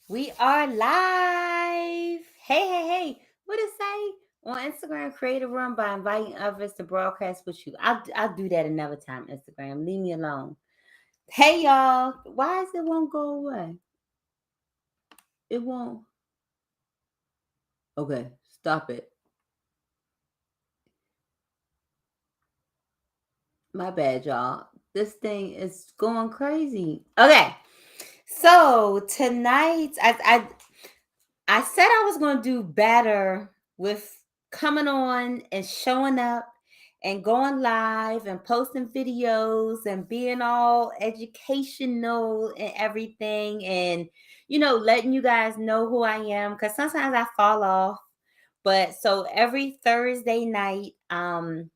We are live. Hey. What it say? On Instagram, create a room by inviting others to broadcast with you. I'll do that another time, Instagram. Leave me alone. Hey, y'all. Why is it won't go away? It won't. Okay, stop it. My bad, y'all. This thing is going crazy. Okay. So tonight, I said I was going to do better with coming on and showing up and going live and posting videos and being all educational and everything and letting you guys know who I am cuz sometimes I fall off. But so every Thursday night I'm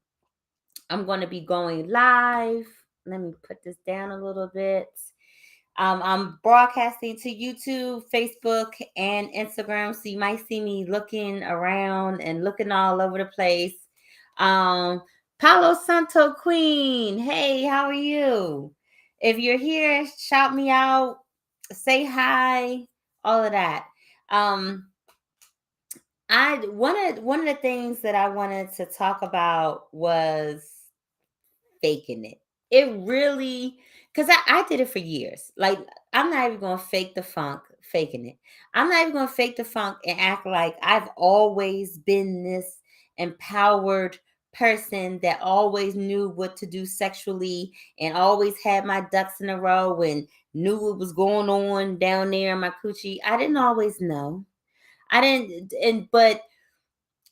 going to be going live. Let me put this down a little bit. I'm broadcasting to YouTube, Facebook, and Instagram. So you might see me looking around and looking all over the place. Um, Palo Santo Queen, hey, how are you? If you're here, shout me out, say hi, all of that. Um, I one of the things that I wanted to talk about was faking it. It really, because I did it for years. Like, I'm not even going to fake the funk, faking it. I'm not even going to fake the funk and act like I've always been this empowered person that always knew what to do sexually and always had my ducks in a row and knew what was going on down there in my coochie. I didn't always know. I didn't, but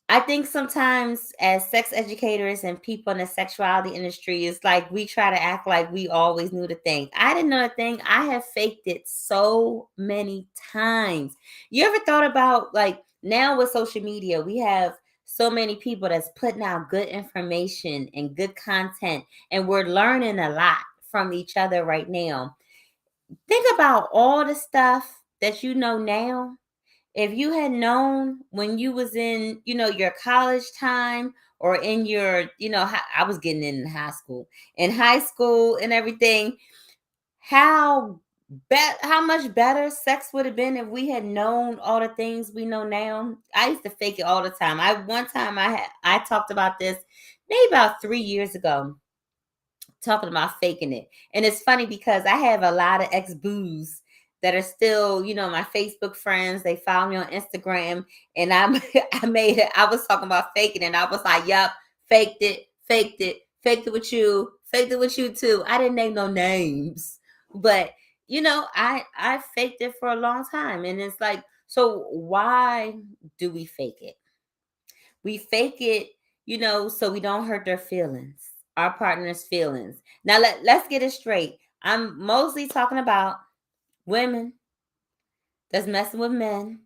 I think sometimes as sex educators and people in the sexuality industry, it's like we try to act like we always knew the thing. I didn't know the thing. I have faked it so many times. You ever thought about, like, now with social media, we have so many people that's putting out good information and good content, and we're learning a lot from each other right now. Think about all the stuff that you know now. If you had known when you was in, your college time, or in your, I was getting in high school and everything, how how much better sex would have been if we had known all the things we know now. I used to fake it all the time. One time I talked about this maybe about 3 years ago, talking about faking it. And it's funny because I have a lot of ex boos that are still, my Facebook friends. They follow me on Instagram, and I was talking about faking it, and I was like, "Yup, faked it with you too." I didn't name no names, but I faked it for a long time, and it's like, so why do we fake it? We fake it, so we don't hurt their feelings, our partner's feelings. Now let's get it straight. I'm mostly talking about women that's messing with men,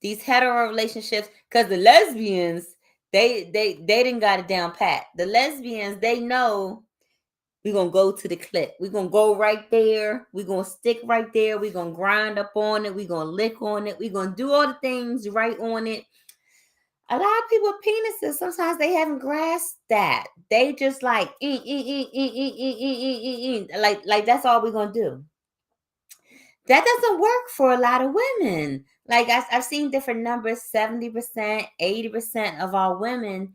these hetero relationships, because the lesbians, they didn't got it down pat. The lesbians, they know we're gonna go to the clip. We're gonna go right there. We're gonna stick right there. We're gonna grind up on it. We're gonna lick on it. We're gonna do all the things right on it. A lot of people with penises, sometimes they haven't grasped that. They just like, like that's all we're gonna do. That doesn't work for a lot of women. Like, I've seen different numbers. 70%, 80% of all women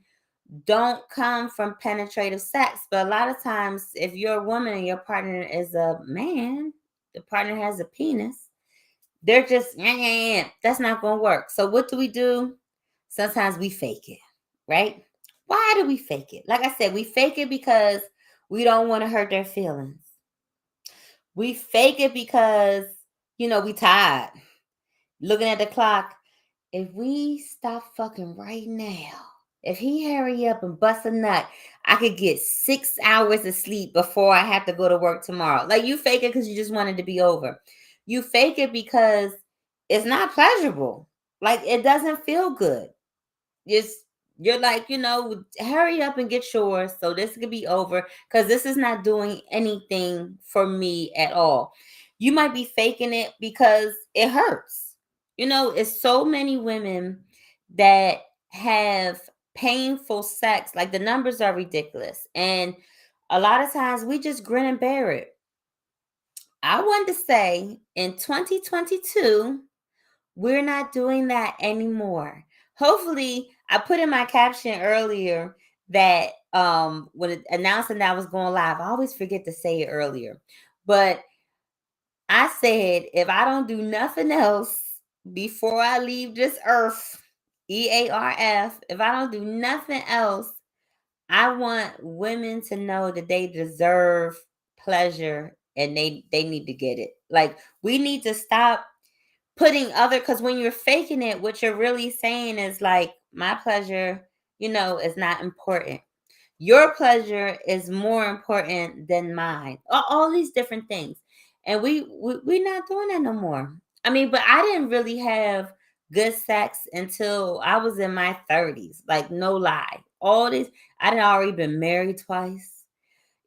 don't come from penetrative sex. But a lot of times, if you're a woman and your partner is a man, the partner has a penis, they're just, that's not gonna work. So what do? Sometimes we fake it, right? Why do we fake it? Like I said, we fake it because we don't want to hurt their feelings. We fake it because, we tired. Looking at the clock. If we stop fucking right now, if he hurry up and bust a nut, I could get 6 hours of sleep before I have to go to work tomorrow. Like, you fake it because you just wanted to be over. You fake it because it's not pleasurable. Like, it doesn't feel good. Just, you're like, hurry up and get yours so this could be over, because this is not doing anything for me at all. You might be faking it because it hurts. It's so many women that have painful sex. Like, the numbers are ridiculous. And a lot of times we just grin and bear it. I wanted to say, in 2022, we're not doing that anymore. Hopefully, I put in my caption earlier that when announcing that I was going live, I always forget to say it earlier. But I said if I don't do nothing else before I leave this earth, EARF, if I don't do nothing else, I want women to know that they deserve pleasure and they need to get it. Like we need to stop putting other, because when you're faking it, what you're really saying is like my pleasure, is not important. Your pleasure is more important than mine. All these different things. And we're not doing that no more. I mean, but I didn't really have good sex until I was in my 30s. Like, no lie. All this, I would already been married twice.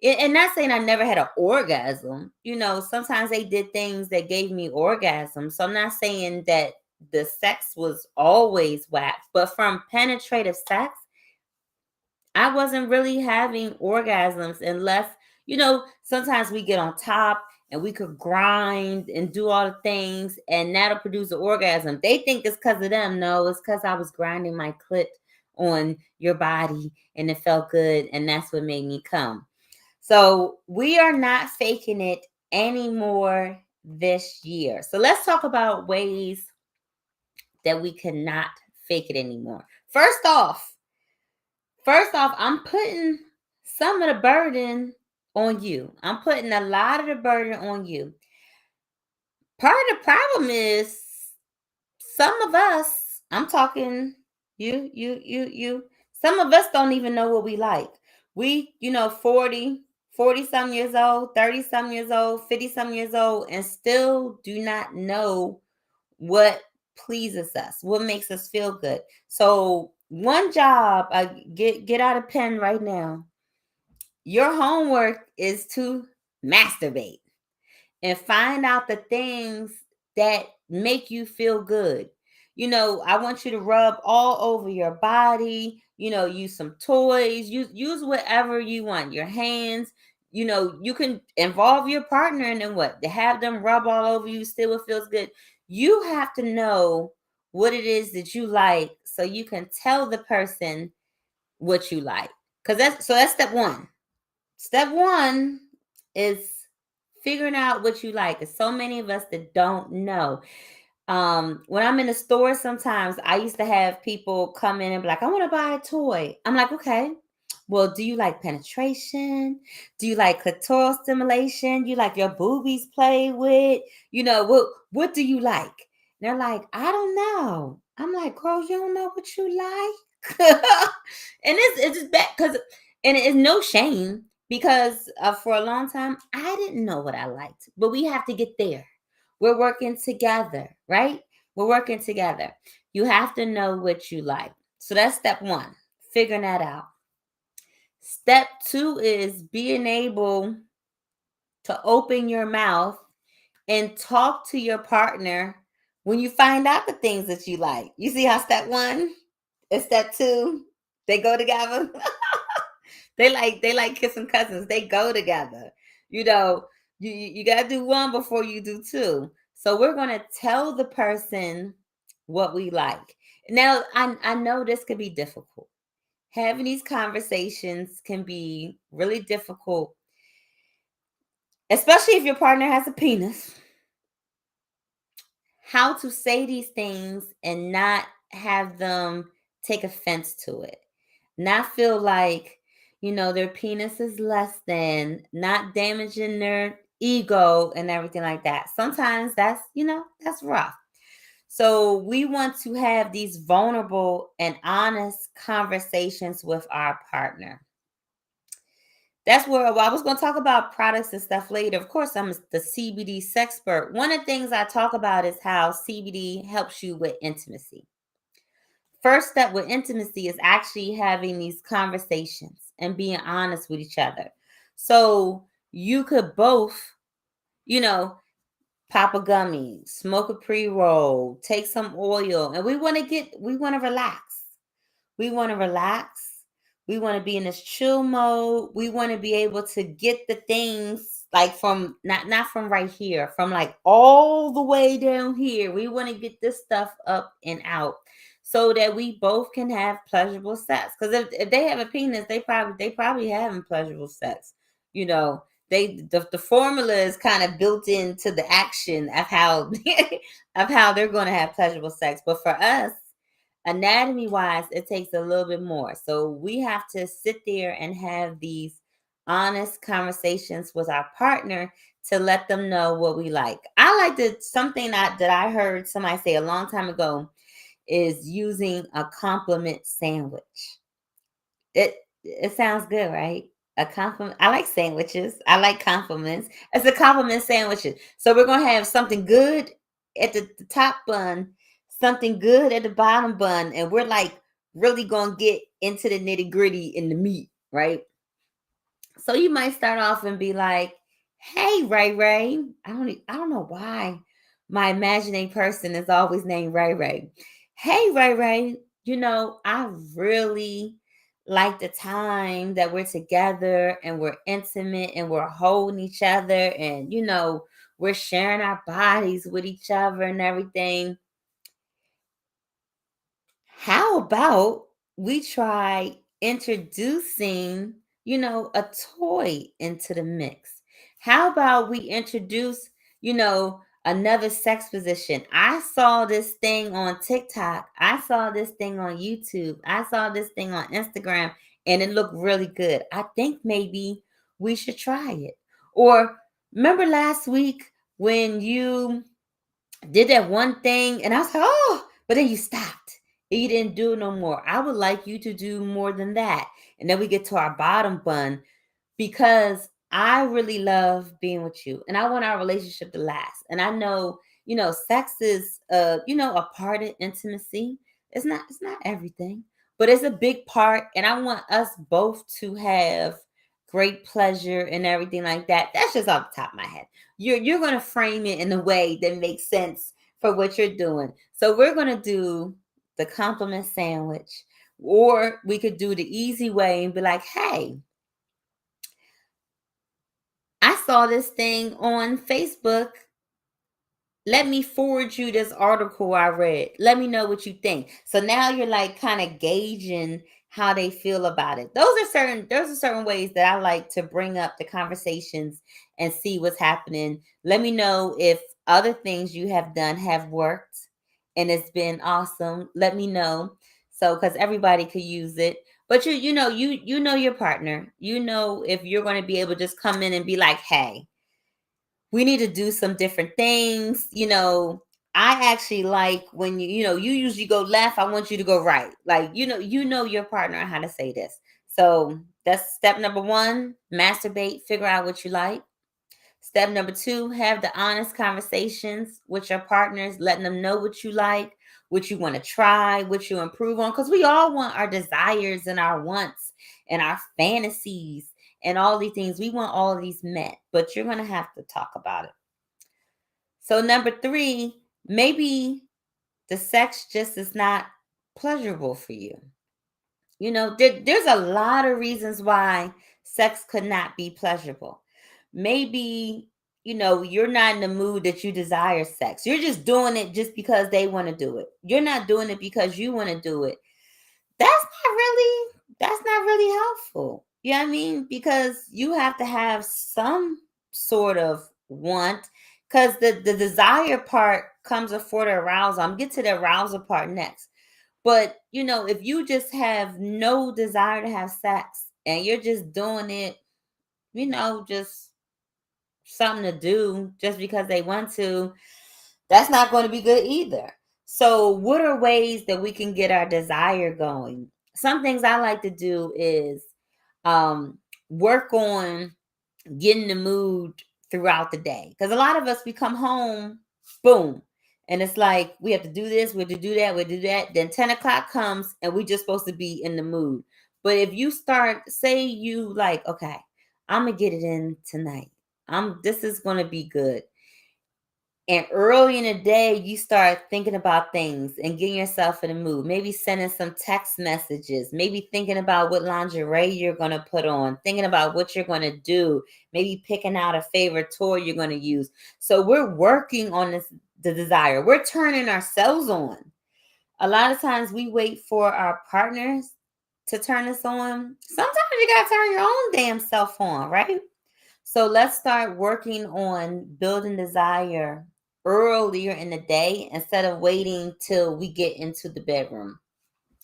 And not saying I never had an orgasm. Sometimes they did things that gave me orgasm. So I'm not saying that the sex was always whack, but from penetrative sex, I wasn't really having orgasms unless, sometimes we get on top and we could grind and do all the things and that'll produce an orgasm. They think it's because of them. No, it's because I was grinding my clit on your body and it felt good and that's what made me come. So we are not faking it anymore this year. So let's talk about ways that we cannot fake it anymore. First off, I'm putting some of the burden on you. I'm putting a lot of the burden on you. Part of the problem is some of us, I'm talking you, some of us don't even know what we like. We, 40 some years old, 30 some years old, 50 some years old, and still do not know what pleases us, what makes us feel good. So one job, get out a pen right now. Your homework is to masturbate and find out the things that make you feel good. I want you to rub all over your body, use some toys, use whatever you want, your hands. You can involve your partner and then what? To have them rub all over you, still it feels good. You have to know what it is that you like so you can tell the person what you like. That's step one. Step one is figuring out what you like. There's so many of us that don't know. When I'm in the store, sometimes I used to have people come in and be like, I want to buy a toy. I'm like, okay. Well, do you like penetration? Do you like clitoral stimulation? You like your boobies played with? What do you like? And they're like, I don't know. I'm like, girl, you don't know what you like? And it's just bad because, and it's no shame because for a long time, I didn't know what I liked, but we have to get there. We're working together, right? We're working together. You have to know what you like. So that's step one, figuring that out. Step two is being able to open your mouth and talk to your partner when you find out the things that you like. You see how step one and step two, they go together? They like kissing cousins. They go together. You gotta do one before you do two. So we're gonna tell the person what we like. Now I know this could be difficult. Having these conversations can be really difficult, especially if your partner has a penis. How to say these things and not have them take offense to it. Not feel like, their penis is less than, not damaging their ego and everything like that. Sometimes that's rough. So we want to have these vulnerable and honest conversations with our partner. That's where I was going to talk about products and stuff later. Of course, I'm the CBD sexpert. One of the things I talk about is how CBD helps you with intimacy. First step with intimacy is actually having these conversations and being honest with each other. So you could both, pop a gummy, smoke a pre-roll, take some oil, and we want to relax. We want to relax. We want to be in this chill mode. We want to be able to get the things like from not from right here, from like all the way down here. We want to get this stuff up and out so that we both can have pleasurable sex. Because if they have a penis, they probably having pleasurable sex. You know, the formula is kind of built into the action of how of how they're going to have pleasurable sex. But for us, anatomy wise, it takes a little bit more. So we have to sit there and have these honest conversations with our partner to let them know what we like. I like to something that I heard somebody say a long time ago is using a compliment sandwich. It sounds good, right? A compliment. I like sandwiches. I like compliments. It's a compliment sandwiches. So we're gonna have something good at the top bun, something good at the bottom bun, and we're like really gonna get into the nitty gritty in the meat, right? So you might start off and be like, "Hey, Ray Ray." I don't know why my imagining person is always named Ray Ray. "Hey, Ray Ray, I really like the time that we're together and we're intimate and we're holding each other and we're sharing our bodies with each other and everything. How about we try introducing, a toy into the mix? How about we introduce, another sex position? I saw this thing on TikTok. I saw this thing on YouTube. I saw this thing on Instagram and it looked really good. I think maybe we should try it. Or remember last week when you did that one thing and I was like, oh, but then you stopped. And you didn't do it no more. I would like you to do more than that. And then we get to our bottom bun because I really love being with you and I want our relationship to last. And I know, sex is a part of intimacy. It's not everything, but it's a big part and I want us both to have great pleasure and everything like that. That's just off the top of my head. You're going to frame it in a way that makes sense for what you're doing. So we're going to do the compliment sandwich or we could do the easy way and be like, "Hey, I saw this thing on Facebook. Let me forward you this article I read. Let me know what you think." So now you're like kind of gauging how they feel about it. Those are certain ways that I like to bring up the conversations and see what's happening. Let me know if other things you have done have worked and it's been awesome. Let me know. So cuz everybody could use it. But you know your partner. You know if you're going to be able to just come in and be like, "Hey, we need to do some different things." I actually like when you usually go left, I want you to go right. Like, you know your partner and how to say this. So that's step number 1, masturbate, figure out what you like. Step number 2, have the honest conversations with your partners, letting them know what you like, what you want to try, what you improve on. Because we all want our desires and our wants and our fantasies and all these things. We want all of these met, but you're going to have to talk about it. So, number 3, maybe the sex just is not pleasurable for you. There's a lot of reasons why sex could not be pleasurable. Maybe, you're not in the mood that you desire sex. You're just doing it just because they want to do it. You're not doing it because you want to do it. That's not really helpful. You know what I mean? Because you have to have some sort of want because the desire part comes before the arousal. I'm get to the arousal part next. But if you just have no desire to have sex and you're just doing it, just something to do just because they want to, that's not going to be good either. So, what are ways that we can get our desire going? Some things I like to do is work on getting the mood throughout the day. Because a lot of us, we come home, boom, and it's like we have to do this, we have to do that, we have to do that. Then 10 o'clock comes and we just supposed to be in the mood. But if you start, say you like, okay, I'm gonna get it in tonight. This is gonna be good. And early in the day, you start thinking about things and getting yourself in the mood. Maybe sending some text messages. Maybe thinking about what lingerie you're going to put on. Thinking about what you're going to do. Maybe picking out a favorite toy you're going to use. So we're working on the desire. We're turning ourselves on. A lot of times we wait for our partners to turn us on. Sometimes you got to turn your own damn self on, right? So let's start working on building desire earlier in the day instead of waiting till we get into the bedroom.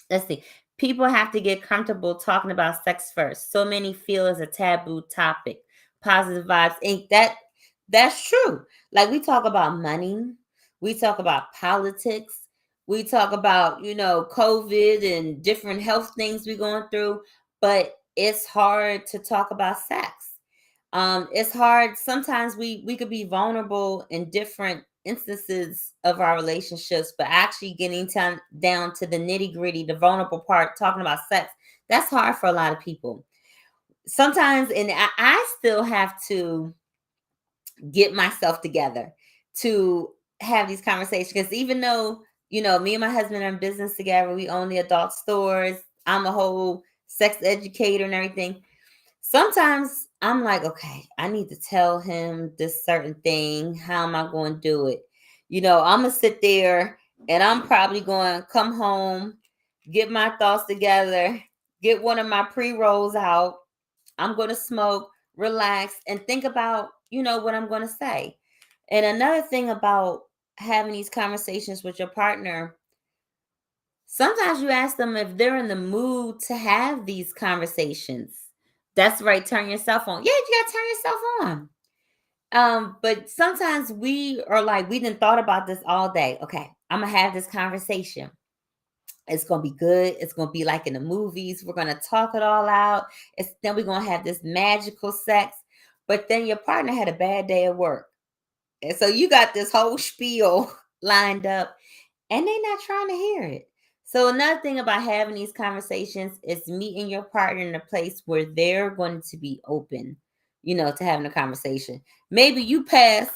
Let's see. People have to get comfortable talking about sex first. So many feel it's a taboo topic. Positive vibes. Ain't that's true. Like we talk about money, we talk about politics, we talk about, COVID and different health things we're going through, but it's hard to talk about sex. It's hard. Sometimes we could be vulnerable in different instances of our relationships, but actually getting down to the nitty gritty, the vulnerable part, talking about sex, that's hard for a lot of people. Sometimes, and I still have to get myself together to have these conversations, because even though, me and my husband are in business together, we own the adult stores, I'm a whole sex educator and everything. Sometimes I'm like, okay, I need to tell him this certain thing. How am I going to do it? I'm going to sit there and I'm probably going to come home, get my thoughts together, get one of my pre rolls out. I'm going to smoke, relax, and think about, what I'm going to say. And another thing about having these conversations with your partner, sometimes you ask them if they're in the mood to have these conversations. That's right, turn yourself on. Yeah, you gotta turn yourself on. But sometimes we are like, we didn't thought about this all day. Okay, I'm gonna have this conversation. It's gonna be good. It's gonna be like in the movies. We're gonna talk it all out. Then we're gonna have this magical sex. But then your partner had a bad day at work. And so you got this whole spiel lined up and they're not trying to hear it. So another thing about having these conversations is meeting your partner in a place where they're going to be open, to having a conversation. Maybe you pass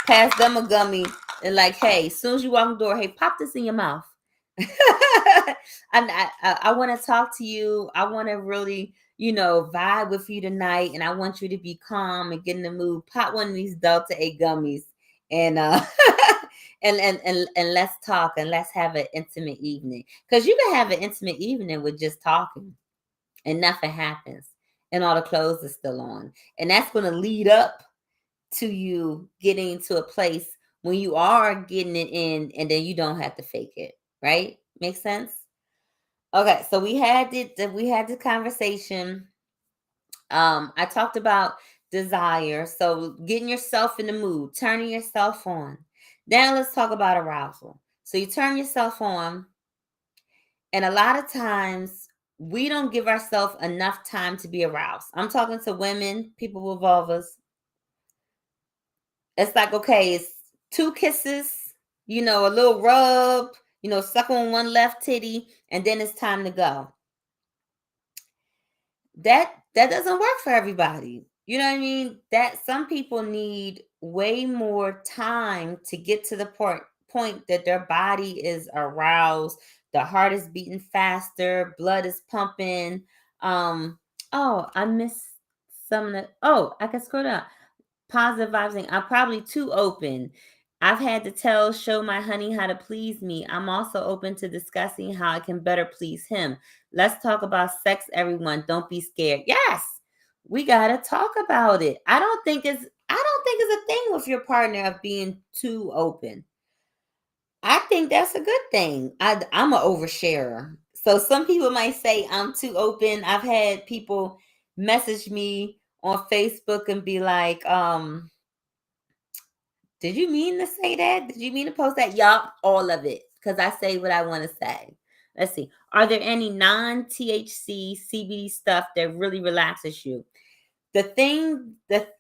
them a gummy and like, hey, as soon as you walk in the door, hey, pop this in your mouth. And I want to talk to you. I want to really, vibe with you tonight, and I want you to be calm and get in the mood. Pop one of these Delta 8 gummies, and and let's talk and let's have an intimate evening. Because you can have an intimate evening with just talking, and nothing happens, and all the clothes are still on, and that's going to lead up to you getting to a place when you are getting it in, and then you don't have to fake it. Right? Make sense? Okay, so we had the conversation. I talked about desire, so getting yourself in the mood, turning yourself on. Now let's talk about arousal. So you turn yourself on, and a lot of times we don't give ourselves enough time to be aroused. I'm talking to women, people with vulvas. It's like, okay, it's two kisses, a little rub, suck on one left titty, and then it's time to go. That doesn't work for everybody. You know what I mean? That some people need way more time to get to the point that their body is aroused, the heart is beating faster, blood is pumping. Oh, I missed some of the. Oh, I can scroll down. Positive vibes. I'm probably too open. I've had to show my honey how to please me. I'm also open to discussing how I can better please him. Let's talk about sex, everyone. Don't be scared. Yes, we gotta talk about it. I don't think it's a thing with your partner of being too open. I think that's a good thing. I'm an oversharer. So some people might say I'm too open. I've had people message me on Facebook and be like, did you mean to say that? Did you mean to post that? Yup, all of it. Because I say what I want to say. Let's see. Are there any non-THC CBD stuff that really relaxes you? The thing that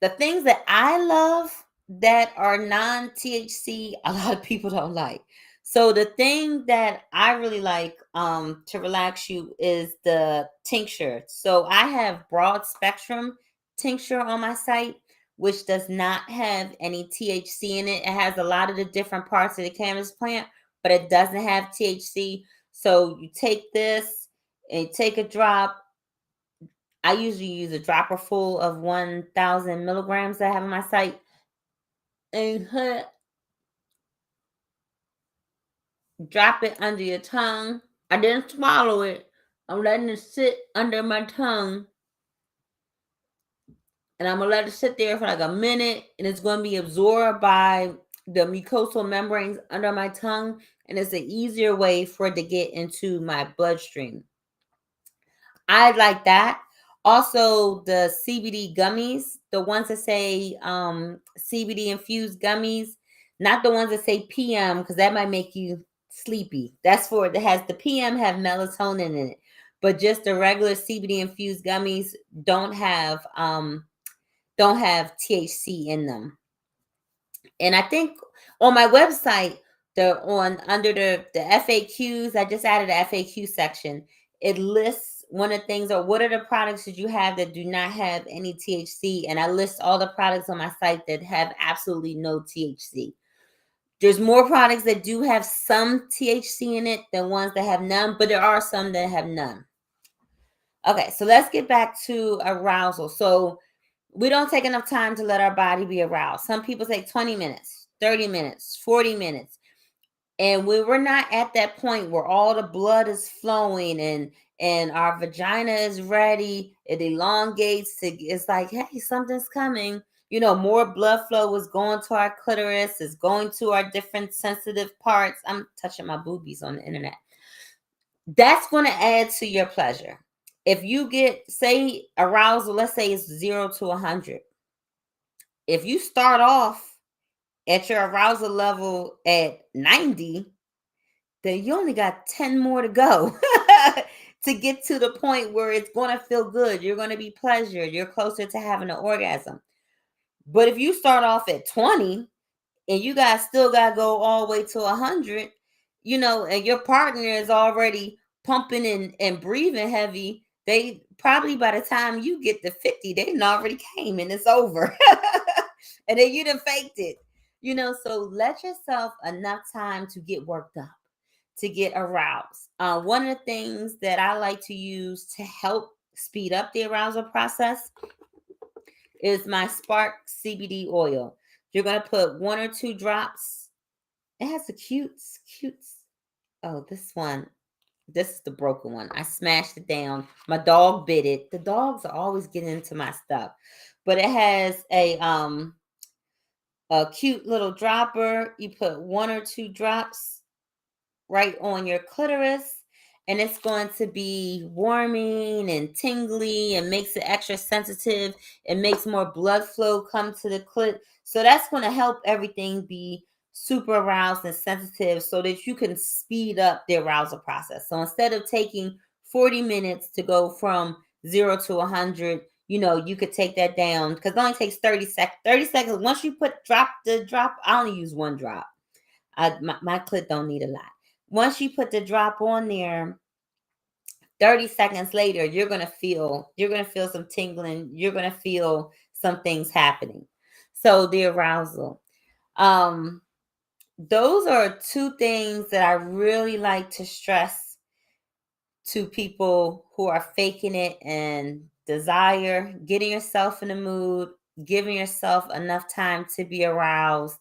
the things that I love that are non-THC, a lot of people don't like. So the thing that I really like to relax you is the tincture. So I have broad spectrum tincture on my site, which does not have any THC in it. It has a lot of the different parts of the cannabis plant, but it doesn't have THC. So you take this and take a drop. I usually use a dropper full of 1,000 milligrams that I have on my site, and drop it under your tongue. I didn't swallow it. I'm letting it sit under my tongue, and I'm gonna let it sit there for like a minute, and it's gonna be absorbed by the mucosal membranes under my tongue, and it's an easier way for it to get into my bloodstream. I like that. Also, the CBD gummies, the ones that say CBD infused gummies, not the ones that say PM, because that might make you sleepy. That's for that has the PM have melatonin in it, but just the regular CBD infused gummies don't have THC in them. And I think on my website, the on under the FAQs, I just added a FAQ section. It lists one of the things, or what are the products that you have that do not have any THC, and I list all the products on my site that have absolutely no THC. There's more products that do have some THC in it than ones that have none, but there are some that have none. Okay, so let's get back to arousal. So we don't take enough time to let our body be aroused. Some people take 20 minutes, 30 minutes, 40 minutes. And when we're not at that point where all the blood is flowing and our vagina is ready, it elongates to, it's like, hey, something's coming. More blood flow is going to our clitoris, is going to our different sensitive parts. I'm touching my boobies on the internet. That's going to add to your pleasure. If you get, say, arousal, let's say it's 0 to 100. If you start off at your arousal level at 90, then you only got 10 more to go to get to the point where it's going to feel good. You're going to be pleasured. You're closer to having an orgasm. But if you start off at 20 and you guys still got to go all the way to 100, and your partner is already pumping and breathing heavy, they probably by the time you get to 50, they done already came and it's over. And then you done faked it. So let yourself enough time to get worked up, to get aroused. One of the things that I like to use to help speed up the arousal process is my Spark CBD oil. You're going to put 1 or 2 drops. It has a cute. Oh, this one. This is the broken one. I smashed it down. My dog bit it. The dogs are always getting into my stuff. But it has a cute little dropper. You put 1 or 2 drops right on your clitoris, and it's going to be warming and tingly and makes it extra sensitive. It makes more blood flow come to the clit. So that's going to help everything be super aroused and sensitive so that you can speed up the arousal process. So instead of taking 40 minutes to go from 0 to 100, you could take that down, because it only takes 30 seconds. 30 seconds. Once you drop, I only use 1 drop. My clit don't need a lot. Once you put the drop on there, 30 seconds later, you're gonna feel some tingling. You're gonna feel some things happening. So the arousal. Those are 2 things that I really like to stress to people who are faking it and desire, getting yourself in the mood, giving yourself enough time to be aroused.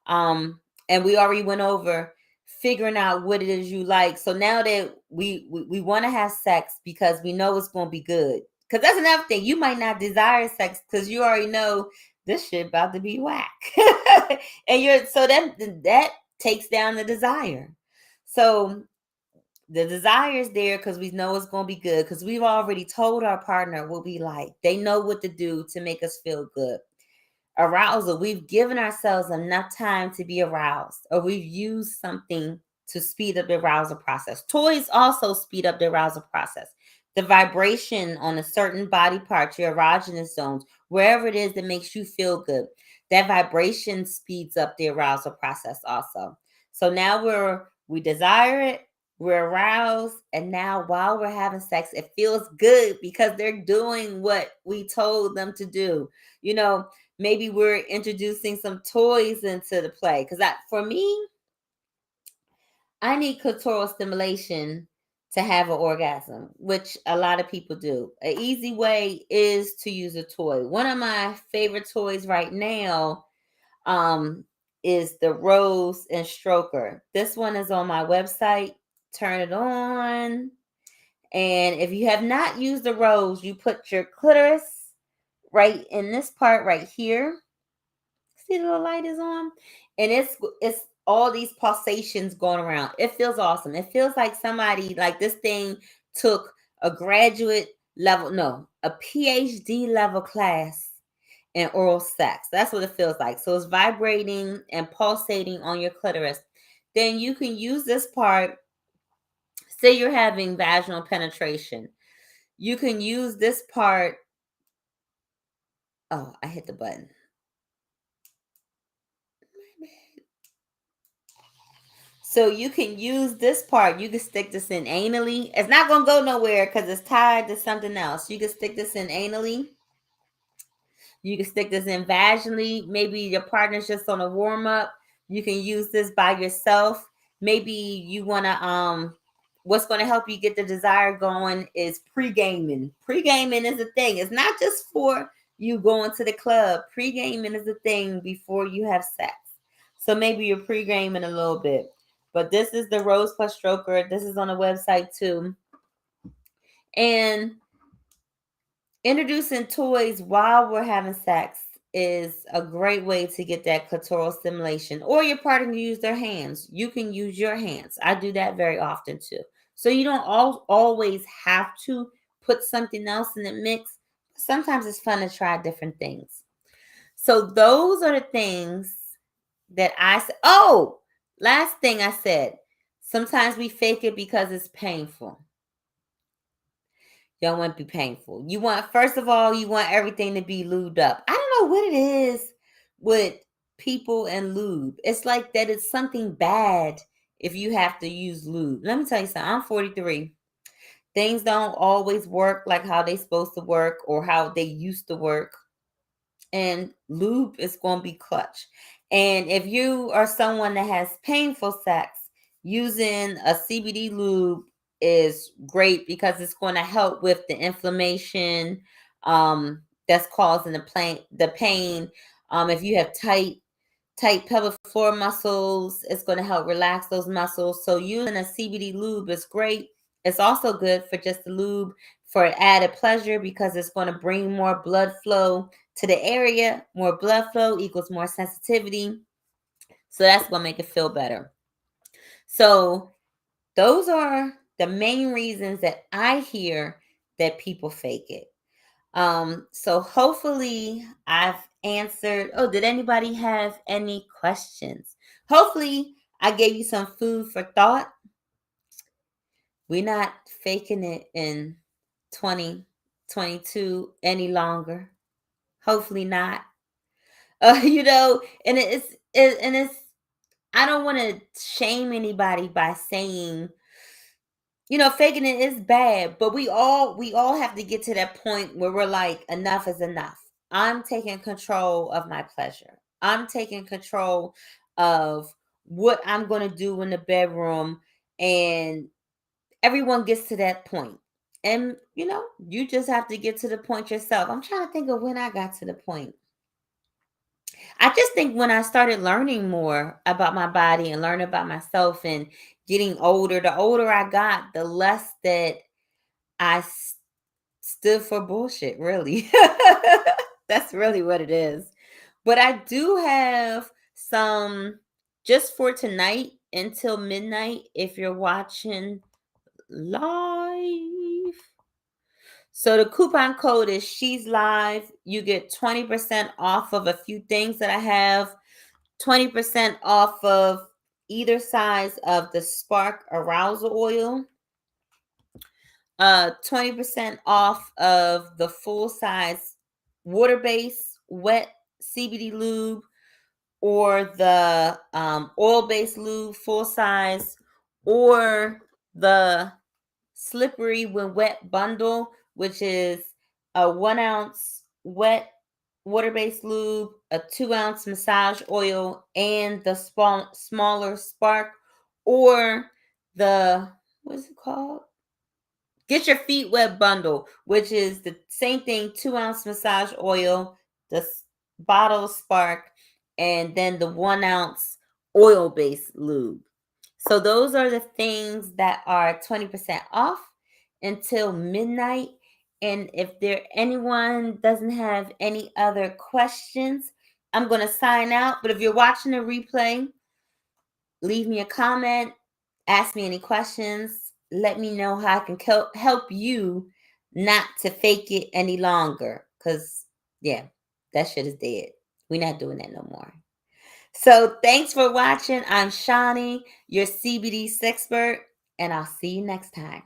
And we already went over figuring out what it is you like. So now that we want to have sex because we know it's going to be good. Because that's another thing. You might not desire sex because you already know this shit about to be whack. And so that takes down the desire. So the desire is there because we know it's going to be good, because we've already told our partner what we like. They know what to do to make us feel good. Arousal, we've given ourselves enough time to be aroused, or we've used something to speed up the arousal process. Toys also speed up the arousal process. The vibration on a certain body part, your erogenous zones, wherever it is that makes you feel good, that vibration speeds up the arousal process also. So now we desire it, we're aroused, and now while we're having sex, it feels good because they're doing what we told them to do. maybe we're introducing some toys into the play. Because for me, I need clitoral stimulation to have an orgasm, which a lot of people do. An easy way is to use a toy. One of my favorite toys right now um, is the Rose and Stroker. This one is on my website. Turn it on. And if you have not used the Rose, you put your clitoris right in this part right here. See the little light is on? And it's all these pulsations going around. It feels awesome. It feels like somebody, like this thing took a graduate level, no, a PhD level class in oral sex. That's what it feels like. So it's vibrating and pulsating on your clitoris. Then you can use this part. Say you're having vaginal penetration. You can use this part. Oh, I hit the button. So you can use this part. You can stick this in anally. It's not going to go nowhere because it's tied to something else. You can stick this in anally. You can stick this in vaginally. Maybe your partner's just on a warm up. You can use this by yourself. Maybe you want to what's going to help you get the desire going is pre-gaming. Pre-gaming is a thing. It's not just for you going to the club. Pre-gaming is a thing before you have sex. So maybe you're pre-gaming a little bit. But this is the Rose Plus Stroker. This is on the website too. And introducing toys while we're having sex is a great way to get that clitoral stimulation. Or your partner can use their hands. You can use your hands. I do that very often too. So you don't always have to put something else in the mix. Sometimes it's fun to try different things. So those are the things that I said. Oh, last thing I said. Sometimes we fake it because it's painful. Y'all want to be painful. You want, first of all, you want everything to be lubed up. I don't know what it is with people and lube. It's like that it's something bad if you have to use lube. Let me tell you something. I'm 43. Things don't always work like how they supposed to work or how they used to work. And lube is going to be clutch. And if you are someone that has painful sex, using a CBD lube is great because it's going to help with the inflammation that's causing the pain. If you have tight pelvic floor muscles, it's going to help relax those muscles. So using a CBD lube is great. It's also good for just the lube for added pleasure because it's going to bring more blood flow to the area. More blood flow equals more sensitivity. So that's going to make it feel better. So those are the main reasons that I hear that people fake it. So hopefully I've answered. Oh, did anybody have any questions? Hopefully I gave you some food for thought. We're not faking it in 2022 any longer. Hopefully not. And it's I don't want to shame anybody by saying, faking it is bad, but we all have to get to that point where we're like, enough is enough. I'm taking control of my pleasure. I'm taking control of what I'm going to do in the bedroom, and everyone gets to that point. And you just have to get to the point yourself. I'm trying to think of when I got to the point. I just think when I started learning more about my body and learning about myself and getting older, the older I got, the less that I stood for bullshit, really. That's really what it is. But I do have some just for tonight until midnight if you're watching live. So the coupon code is She's Live. You get 20% off of a few things that I have. 20% off of either size of the Spark Arousal Oil. 20% off of the full size water-based wet CBD lube, or the oil-based lube full size, or the slippery when wet bundle, which is a 1 ounce wet water-based lube, a 2-ounce massage oil, and the smaller spark, or the, what's it called? Get Your Feet Wet bundle, which is the same thing, 2-ounce massage oil, the bottle spark, and then the 1-ounce oil-based lube. So those are the things that are 20% off until midnight. And if anyone doesn't have any other questions, I'm going to sign out. But if you're watching the replay, leave me a comment, ask me any questions, let me know how I can help you not to fake it any longer. Because, yeah, that shit is dead. We're not doing that no more. So thanks for watching. I'm Shawnee, your CBD sexpert, and I'll see you next time.